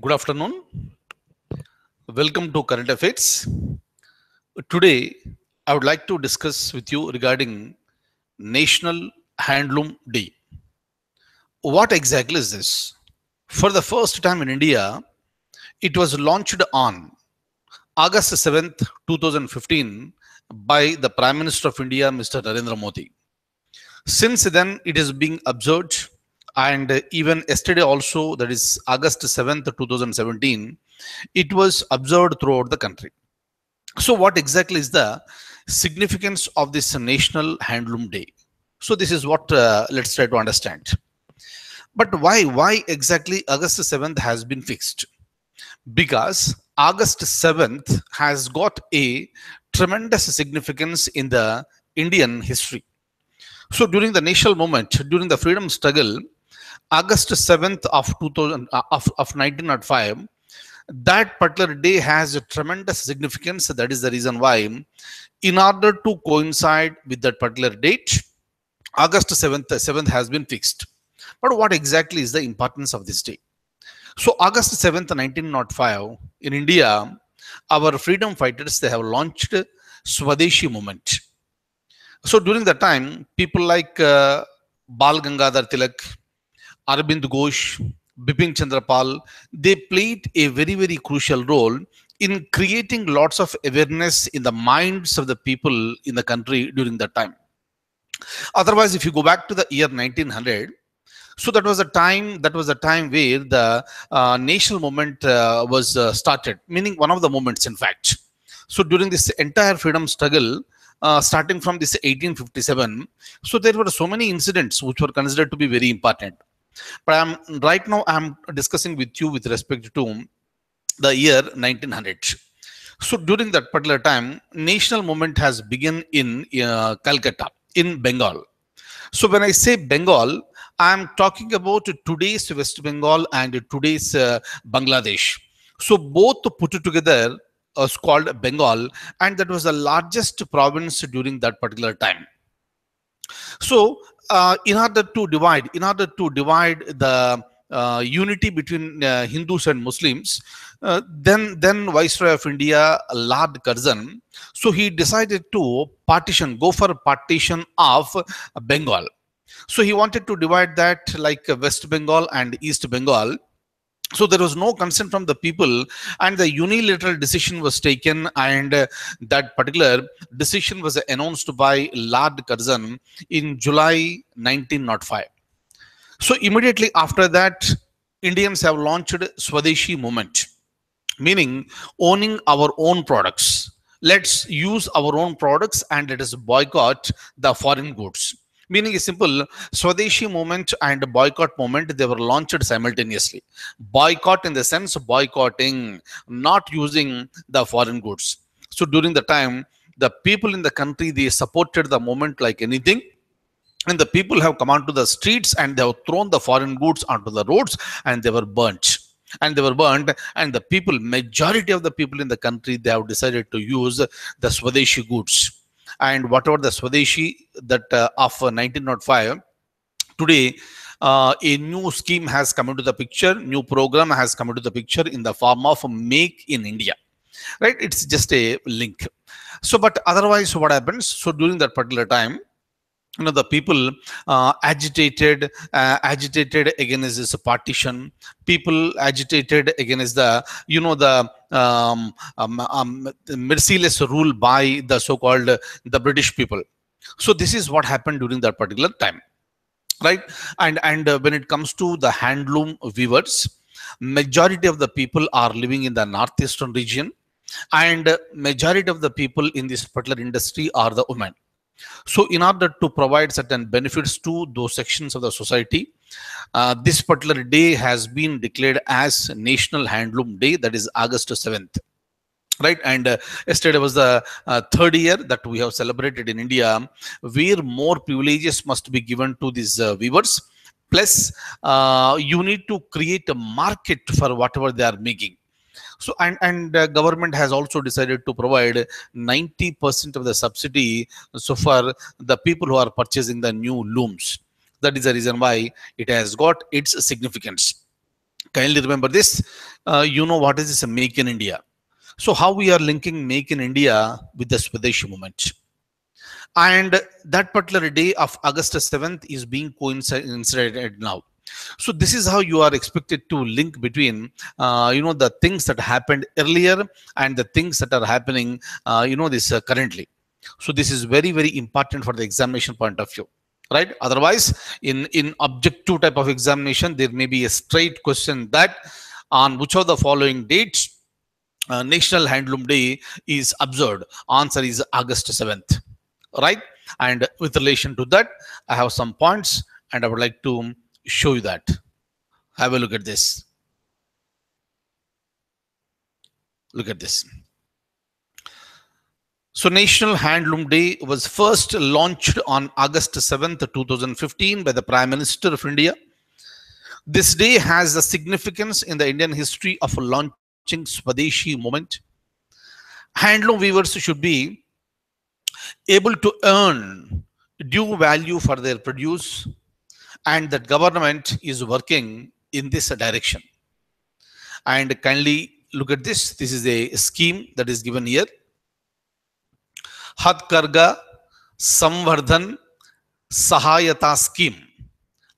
Good afternoon. Welcome to Current Affairs. Today, I would like to discuss with you regarding National Handloom Day. What exactly is this? For the first time in India, it was launched on August 7th, 2015 by the Prime Minister of India, Mr. Narendra Modi. Since then, it is being observed, and even yesterday also, that is August 7th, 2017, it was observed throughout the country. So, what exactly is the significance of this National Handloom Day? So, this is what let's try to understand. But why? Why exactly August 7th has been fixed? Because August 7th has got a tremendous significance in the Indian history. So, during the national movement, during the freedom struggle, August 7th of 2000 of 1905, that particular day has a tremendous significance. That is the reason why, in order to coincide with that particular date, August 7th has been fixed. But what exactly is the importance of this day? So August 7th, 1905, in India, our freedom fighters, they have launched Swadeshi movement. So during that time, people like Bal Gangadhar Tilak, Arvind Ghosh, Bipin Chandra Pal, they played a very, very crucial role in creating lots of awareness in the minds of the people in the country during that time. Otherwise, if you go back to the year 1900, so that was a time where the national movement was started, meaning one of the movements, in fact. So during this entire freedom struggle, starting from this 1857, so there were so many incidents which were considered to be very important. But right now I'm discussing with you with respect to the year 1900. So during that particular time, national movement has begun in Calcutta, in Bengal. So when I say Bengal, I'm talking about today's West Bengal and today's Bangladesh. So both put together was called Bengal, and that was the largest province during that particular time. So, in order to divide the unity between Hindus and Muslims, then Viceroy of India, Lord Curzon, so he decided to go for partition of Bengal. So he wanted to divide that like West Bengal and East Bengal. So there was no consent from the people, and the unilateral decision was taken, and that particular decision was announced by Lord Curzon in July 1905. So immediately after that, Indians have launched Swadeshi movement, meaning owning our own products. Let's use our own products and let us boycott the foreign goods. Meaning a simple Swadeshi movement and boycott movement, they were launched simultaneously. Boycott in the sense boycotting, not using the foreign goods. So during the time, the people in the country, they supported the movement like anything, and the people have come onto the streets and they have thrown the foreign goods onto the roads, and they were burnt. And they were burned, and the people, majority of the people in the country, they have decided to use the Swadeshi goods. And whatever the Swadeshi that of 1905, today a new scheme has come into the picture, new program has come into the picture in the form of Make in India. Right? It's just a link. So, but otherwise, what happens? So during that particular time, the people agitated against this partition. People agitated against the merciless rule by the so-called the British people. So this is what happened during that particular time, right? And when it comes to the handloom weavers, majority of the people are living in the northeastern region, and majority of the people in this particular industry are the women. So, in order to provide certain benefits to those sections of the society, this particular day has been declared as National Handloom Day, that is August 7th. Right, and yesterday was the third year that we have celebrated in India, where more privileges must be given to these weavers. Plus, you need to create a market for whatever they are making. So and government has also decided to provide 90% of the subsidy so far the people who are purchasing the new looms. That is the reason why it has got its significance. Kindly remember this. You know what is this Make in India. So how we are linking Make in India with the Swadeshi movement. And that particular day of August 7th is being coincided now. So this is how you are expected to link between, the things that happened earlier and the things that are happening, this currently. So this is very, very important for the examination point of view, right? Otherwise, in objective type of examination, there may be a straight question that on which of the following dates National Handloom Day is observed. Answer is August 7th, right? And with relation to that, I have some points and I would like to show you that. Have a look at this. Look at this. So National Handloom Day was first launched on August 7th, 2015 by the Prime Minister of India. This day has a significance in the Indian history of launching Swadeshi movement. Handloom weavers should be able to earn due value for their produce, and that government is working in this direction. And kindly look at this. This is a scheme that is given here. Hatkarga Samvardhan Sahayata scheme.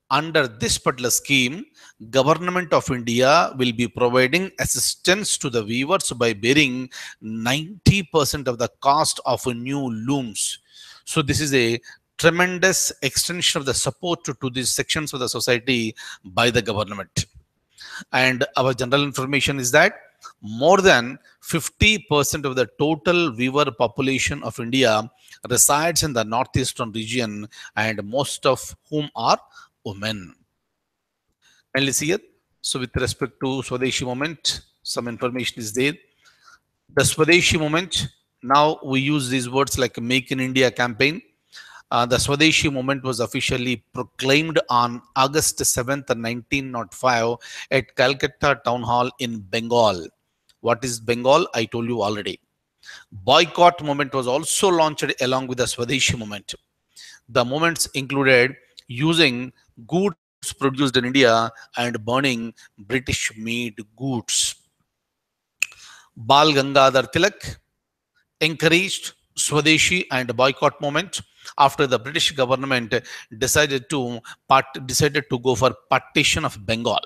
Under this particular scheme, Government of India will be providing assistance to the weavers by bearing 90% of the cost of new looms. So this is a tremendous extension of the support to these sections of the society by the government. And our general information is that more than 50% of the total weaver population of India resides in the northeastern region, and most of whom are women. Kindly see it. So with respect to Swadeshi movement, some information is there. The Swadeshi movement, now we use these words like Make in India campaign. The Swadeshi movement was officially proclaimed on August 7th, 1905 at Calcutta Town Hall in Bengal. What is Bengal? I told you already. Boycott movement was also launched along with the Swadeshi movement. The movements included using goods produced in India and burning British-made goods. Bal Gangadhar Tilak encouraged Swadeshi and boycott movement after the British government decided to go for partition of Bengal.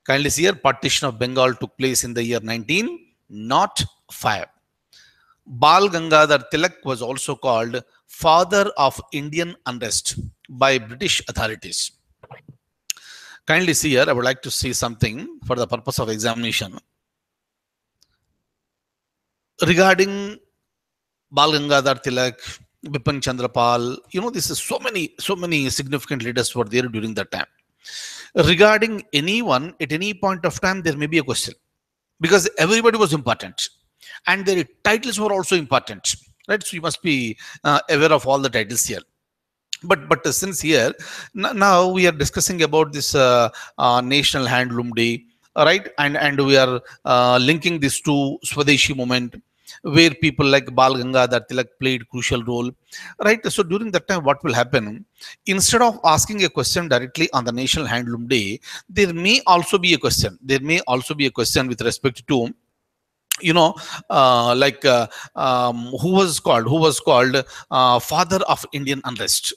Kindly see here, partition of Bengal took place in the year 1905. Bal Gangadhar Tilak was also called father of Indian unrest by British authorities. Kindly see here, I would like to say something for the purpose of examination. Regarding Bal Gangadhar Tilak, Bipin Chandra Pal, this is so many significant leaders were there during that time. Regarding anyone at any point of time, there may be a question because everybody was important and their titles were also important, right? So you must be aware of all the titles here. But since here now we are discussing about this National Handloom Day, right? And we are linking this to Swadeshi movement, where people like Bal Gangadhar Tilak played crucial role, right? So during that time, what will happen? Instead of asking a question directly on the National Handloom Day, there may also be a question. There may also be a question with respect to, who was called father of Indian unrest,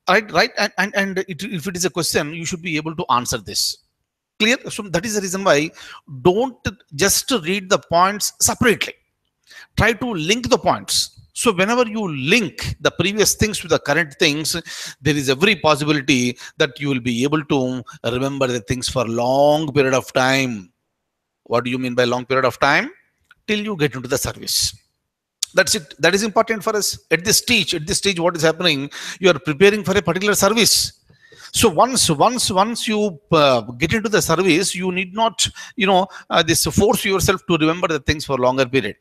right? And if it is a question, you should be able to answer this. Clear? So that is the reason why don't just read the points separately. Try to link the points. So whenever you link the previous things with the current things, there is every possibility that you will be able to remember the things for a long period of time. What do you mean by long period of time? Till you get into the service. That's it. That is important for us at this stage. At this stage, what is happening? You are preparing for a particular service. So once you get into the service, you need not, this force yourself to remember the things for a longer period.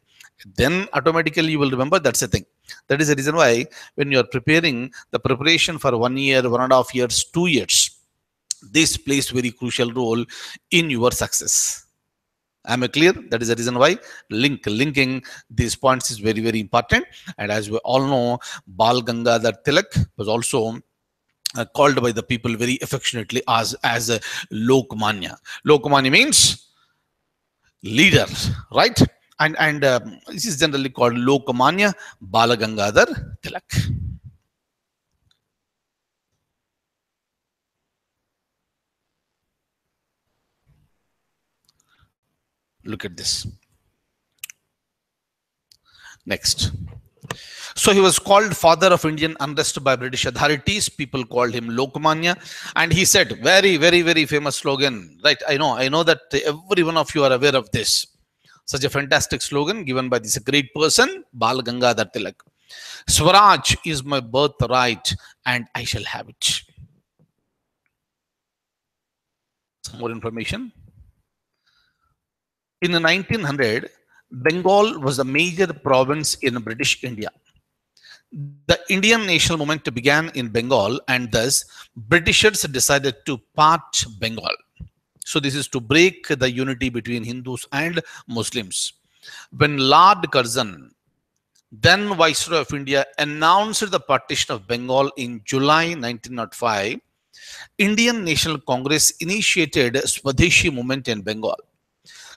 Then automatically you will remember. That's the thing. That is the reason why when you are preparing the preparation for 1 year, 1.5 years, 2 years, this plays very crucial role in your success. Am I clear? That is the reason why linking these points is very, very important. And as we all know, Bal Gangadhar Tilak was also called by the people very affectionately as a Lokmanya. Lokmanya means leader, right? And this is generally called Lokmanya Balagangadhar Tilak. Look at this. Next. So he was called father of Indian unrest by British authorities. People called him Lokmanya. And he said, very, very, very famous slogan. Right, I know that every one of you are aware of this. Such a fantastic slogan given by this great person, Bal Gangadhar Tilak. Swaraj is my birthright and I shall have it. Some more information. In the 1900, Bengal was a major province in British India. The Indian national movement began in Bengal, and thus Britishers decided to part Bengal. So this is to break the unity between Hindus and Muslims. When Lord Curzon, then Viceroy of India, announced the partition of Bengal in July 1905, Indian National Congress initiated Swadeshi movement in Bengal.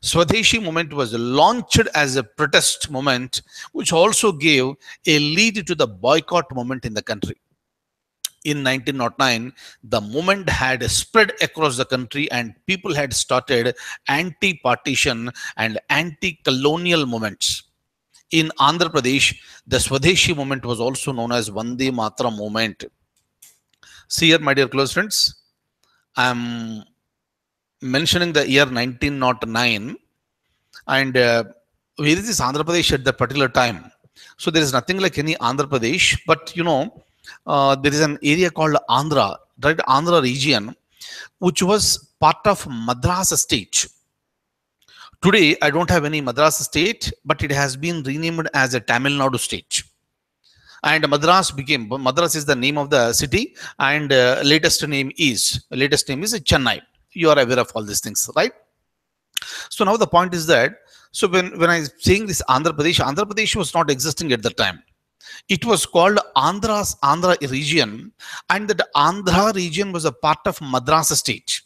Swadeshi movement was launched as a protest movement, which also gave a lead to the boycott movement in the country. In 1909, the movement had spread across the country and people had started anti-partition and anti-colonial movements. In Andhra Pradesh, the Swadeshi movement was also known as Vande Mataram movement. See here, my dear close friends, I am mentioning the year 1909, and where is this Andhra Pradesh at that particular time? So there is nothing like any Andhra Pradesh, but there is an area called Andhra, right? Andhra region, which was part of Madras state. Today, I don't have any Madras state, but it has been renamed as a Tamil Nadu state. And Madras is the name of the city, and latest name is Chennai. You are aware of all these things, right? So now the point is that, so when I saying this Andhra Pradesh was not existing at the time. It was called Andhra region, and that Andhra region was a part of Madras state.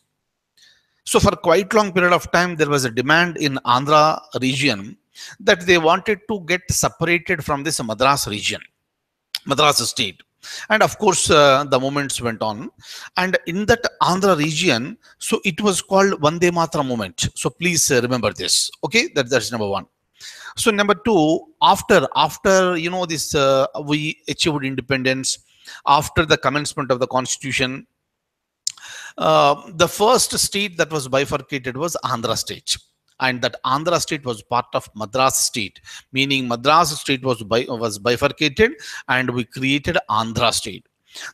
So for quite long period of time, there was a demand in Andhra region that they wanted to get separated from this Madras region, Madras state. And of course, the movements went on. And in that Andhra region, so it was called Vande Mataram movement. So please remember this. Okay, that's number one. So number two, after this we achieved independence, after the commencement of the constitution, the first state that was bifurcated was Andhra state. And that Andhra state was part of Madras state, meaning Madras state was bifurcated and we created Andhra state.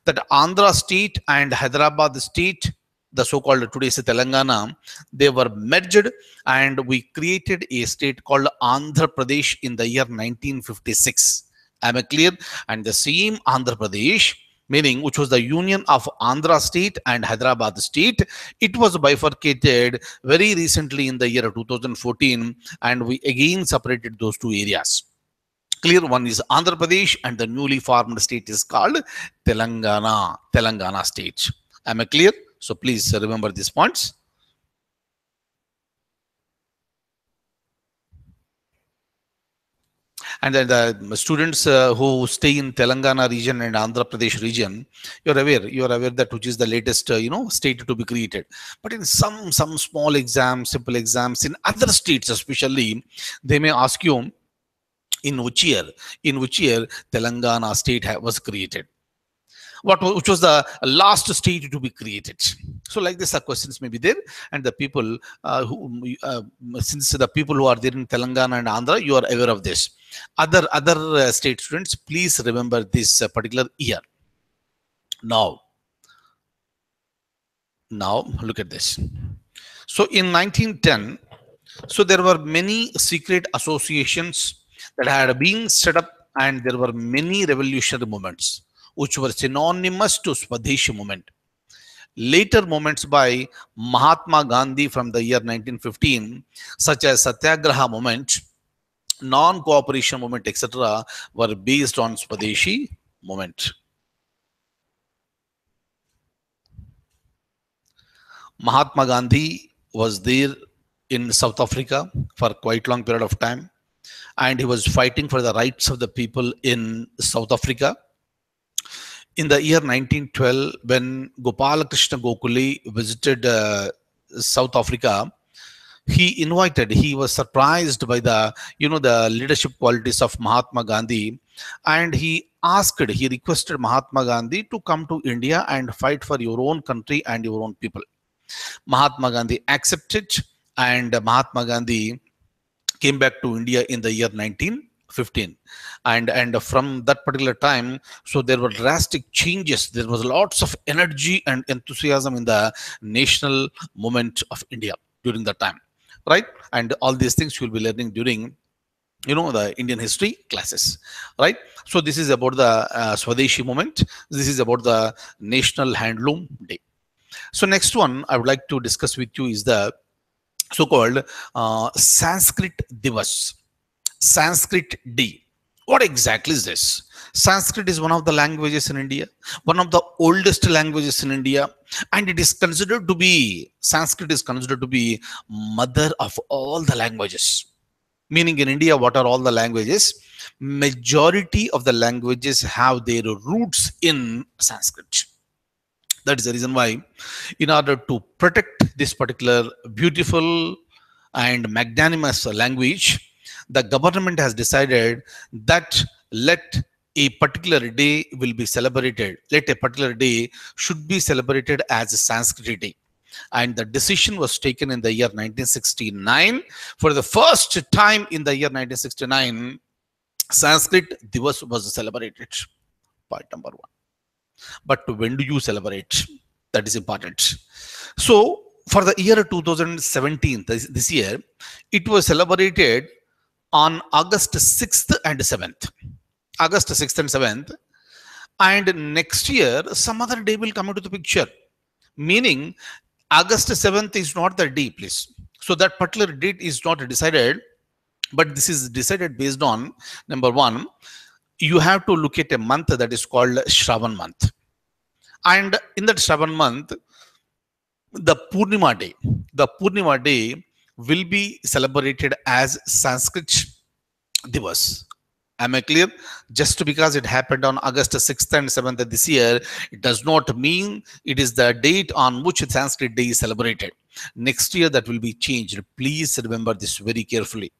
That Andhra state and Hyderabad state, the so-called today's Telangana, they were merged and we created a state called Andhra Pradesh in the year 1956. Am I clear? And the same Andhra Pradesh, meaning which was the union of Andhra state and Hyderabad state, it was bifurcated very recently in the year 2014, and we again separated those two areas. Clear? One is Andhra Pradesh and the newly formed state is called Telangana state. Am I clear? So please remember these points. And then the students who stay in Telangana region and Andhra Pradesh region, you're aware that which is the latest state to be created. But in some small exams, simple exams in other states especially, they may ask you in which year Telangana state was created. Which was the last state to be created. So like this, questions may be there, and the people since the people who are there in Telangana and Andhra, you are aware of this. Other state students, please remember this particular year. Now look at this. So in 1910, so there were many secret associations that had been set up, and there were many revolutionary movements which were synonymous to Swadeshi movement. Later movements by Mahatma Gandhi from the year 1915, such as Satyagraha movement, non-cooperation movement, etc., were based on Swadeshi movement. Mahatma Gandhi was there in South Africa for quite long period of time, and he was fighting for the rights of the people in South Africa. In the year 1912, when Gopal Krishna Gokhale visited South Africa, he was surprised by the leadership qualities of Mahatma Gandhi, and he requested Mahatma Gandhi to come to India and fight for your own country and your own people. Mahatma Gandhi accepted, and Mahatma Gandhi came back to India in the year 1915. And from that particular time, so there were drastic changes. There was lots of energy and enthusiasm in the national movement of India during that time, right? And all these things you will be learning during the Indian history classes, right? So this is about the Swadeshi movement. This is about the National Handloom Day. So next one I would like to discuss with you is the so-called Sanskrit Divas, Sanskrit Day. What exactly is this? Sanskrit is one of the languages in India, one of the oldest languages in India, and it is considered to be, Sanskrit is considered to be mother of all the languages. Meaning in India, what are all the languages? Majority of the languages have their roots in Sanskrit. That is the reason why, in order to protect this particular beautiful and magnanimous language, the government has decided that let a particular day will be celebrated. Let a particular day should be celebrated as a Sanskrit Day. And the decision was taken in the year 1969. For the first time in the year 1969, Sanskrit Divas was celebrated. Point number one. But when do you celebrate? That is important. So for the year 2017, this year, it was celebrated on August 6th and 7th. August 6th and 7th. And next year, some other day will come into the picture. Meaning, August 7th is not the day, please. So that particular date is not decided, but this is decided based on, number one, you have to look at a month that is called Shravan month. And in that Shravan month, the Purnima day will be celebrated as Sanskrit Divas. Am I clear? Just because it happened on August 6th and 7th of this year, it does not mean it is the date on which Sanskrit Day is celebrated. Next year, that will be changed. Please remember this very carefully.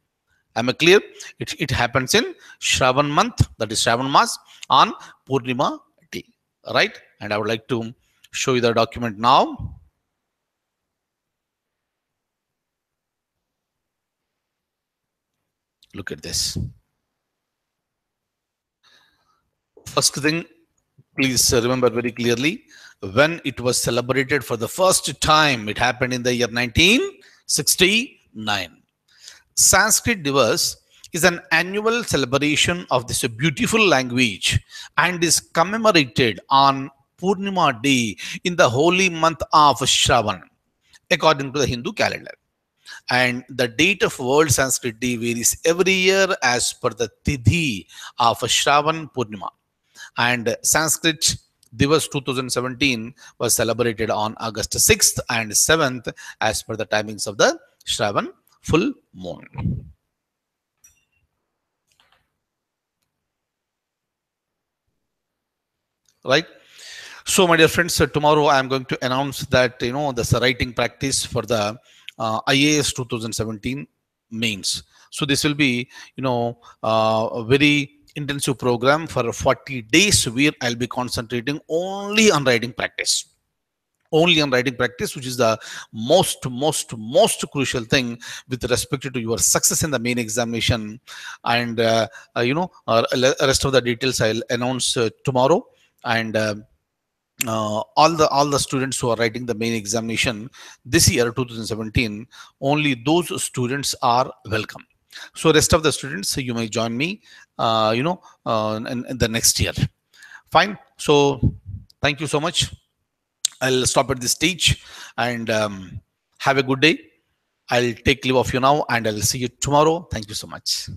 Am I clear? It happens in Shravan month, that is Shravan Mas, on Purnima day, right? And I would like to show you the document now. Look at this. First thing, please remember very clearly, when it was celebrated for the first time, it happened in the year 1969. Sanskrit Divas is an annual celebration of this beautiful language and is commemorated on Purnima day in the holy month of Shravan, according to the Hindu calendar. And the date of World Sanskrit Day varies every year as per the Tithi of Shravan Purnima. And Sanskrit Divas 2017 was celebrated on August 6th and 7th as per the timings of the Shravan full moon. Right? So, my dear friends, tomorrow I am going to announce that, this writing practice for the IAS 2017 mains. So this will be, a very intensive program for 40 days where I'll be concentrating only on writing practice. Only on writing practice, which is the most crucial thing with respect to your success in the main examination. And rest of the details I'll announce tomorrow. And all the students who are writing the main examination this year 2017, only those students are welcome. So rest of the students, you may join me in the next year. Fine. So thank you so much. I'll stop at this stage and have a good day. I'll take leave of you now and I'll see you tomorrow. Thank you so much.